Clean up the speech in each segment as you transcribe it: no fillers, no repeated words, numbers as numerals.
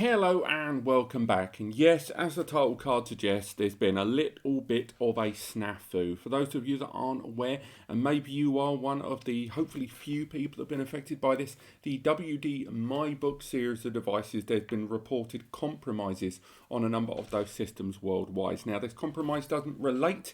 Hello and welcome back, and yes, as the title card suggests, there's been a little bit of a snafu. For those of you that aren't aware, and maybe you are one of the hopefully few people that have been affected by this, the WD MyBook series of devices, there's been reported compromises on a number of those systems worldwide. Now, this compromise doesn't relate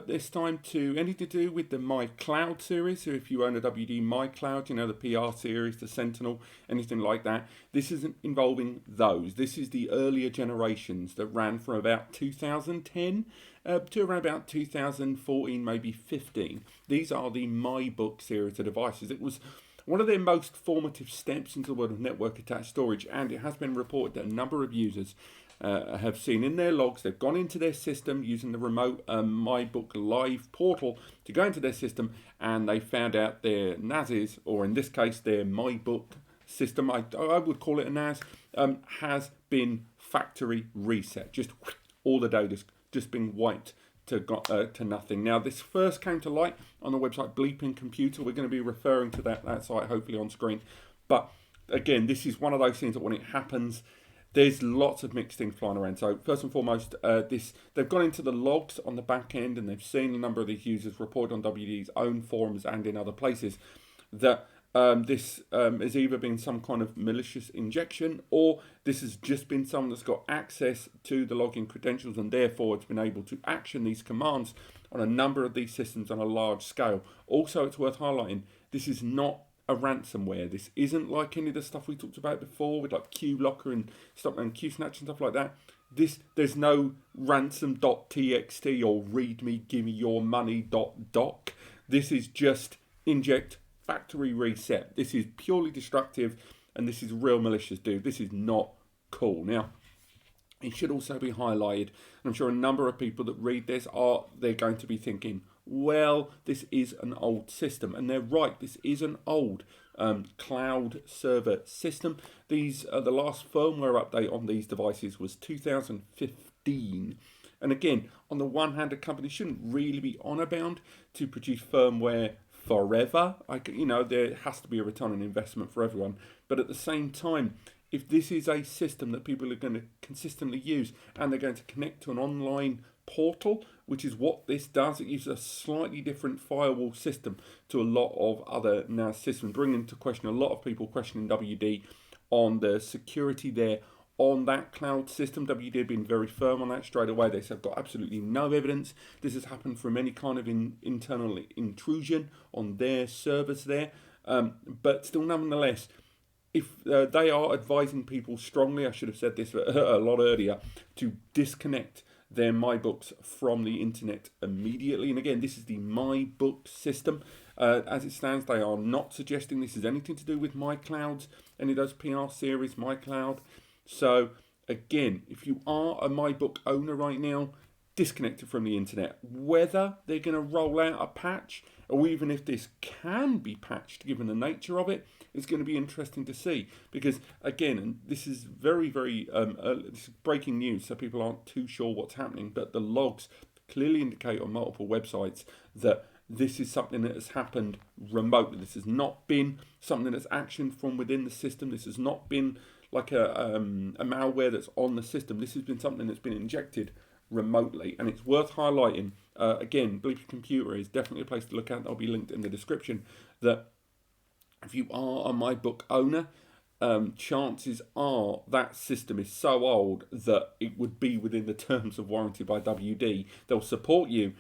this time to anything to do with the MyCloud series. So if you own a WD MyCloud, you know, the PR series, the Sentinel, anything like that, this isn't involving those. This is the earlier generations that ran from about 2010 to around about 2014, maybe 15. These are the MyBook series of devices. It was one of their most formative steps into the world of network attached storage, and it has been reported that a number of users have seen in their logs, they've gone into their system using the remote MyBook Live portal to go into their system, and they found out their NASes, or in this case their MyBook system, I would call it a NAS, has been factory reset. Just all the data's just been wiped to nothing. Now, this first came to light on the website Bleeping Computer. We're going to be referring to that site hopefully on screen. But again, this is one of those things that when it happens, there's lots of mixed things flying around. So first and foremost, they've gone into the logs on the back end, and they've seen a number of these users report on WD's own forums and in other places that this has either been some kind of malicious injection, or this has just been someone that's got access to the login credentials, and therefore it's been able to action these commands on a number of these systems on a large scale. Also, it's worth highlighting, this is not a ransomware. This isn't like any of the stuff we talked about before with like QLocker and stuff and QSnatch and stuff like that. There's no ransom.txt or readme give me your money.doc. This is just inject factory reset. This is purely destructive, and this is real malicious, dude. This is not cool. Now, it should also be highlighted, and I'm sure a number of people that read this they're going to be thinking, well, this is an old system, and they're right. This is an old cloud server system. The last firmware update on these devices was 2015. And again, on the one hand, a company shouldn't really be honor bound to produce firmware forever. There has to be a return on investment for everyone. But at the same time, if this is a system that people are going to consistently use, and they're going to connect to an online portal, which is what this does, it uses a slightly different firewall system to a lot of other NAS systems, bringing into question a lot of people questioning WD on the security there on that cloud system. WD have been very firm on that straight away. They said I've got absolutely no evidence this has happened from any kind of internal intrusion on their servers there. But still, nonetheless, if they are advising people strongly, I should have said this a lot earlier, to disconnect their MyBooks from the internet immediately. And again, this is the MyBook system. As it stands, they are not suggesting this is anything to do with MyClouds, any of those PR series, MyCloud. So again, if you are a MyBook owner right now, disconnect it from the internet. Whether they're going to roll out a patch, or even if this can be patched given the nature of it, is going to be interesting to see. Because again, and this is very, very this is breaking news, so people aren't too sure what's happening, but the logs clearly indicate on multiple websites that this is something that has happened remotely. This has not been something that's actioned from within the system. This has not been like a malware that's on the system. This has been something that's been injected remotely, and it's worth highlighting. Again, Bleeping Computer is definitely a place to look at. That'll be linked in the description. That if you are a MyBook owner, chances are that system is so old that it would be within the terms of warranty by WD. They'll support you,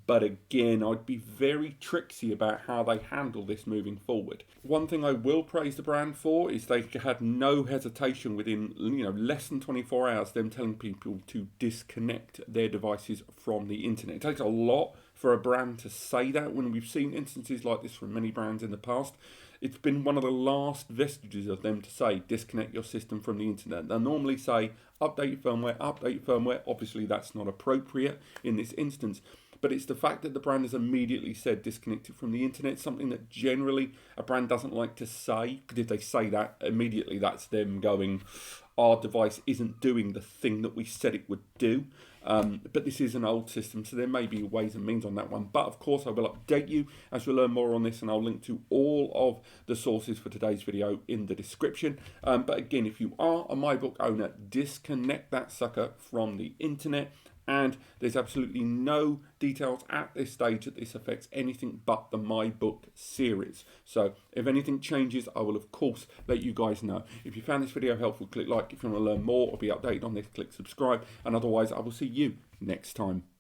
but again, I'd be very tricksy about how they handle this moving forward. One thing I will praise the brand for is they had no hesitation within less than 24 hours, them telling people to disconnect their devices from the internet. It takes a lot for a brand to say that. When we've seen instances like this from many brands in the past, it's been one of the last vestiges of them to say disconnect your system from the internet. They'll normally say update your firmware. Obviously that's not appropriate in this instance, but it's the fact that the brand has immediately said disconnect it from the internet, something that generally a brand doesn't like to say, because if they say that, immediately that's them going, our device isn't doing the thing that we said it would do. but this is an old system, so there may be ways and means on that one. But of course, I will update you as we learn more on this, and I'll link to all of the sources for today's video in the description. But again, if you are a MyBook owner, disconnect that sucker from the internet. And there's absolutely no details at this stage that this affects anything but the MyBook series. So if anything changes, I will of course let you guys know. If you found this video helpful, click like. If you want to learn more or be updated on this, click subscribe. And otherwise, I will see you next time.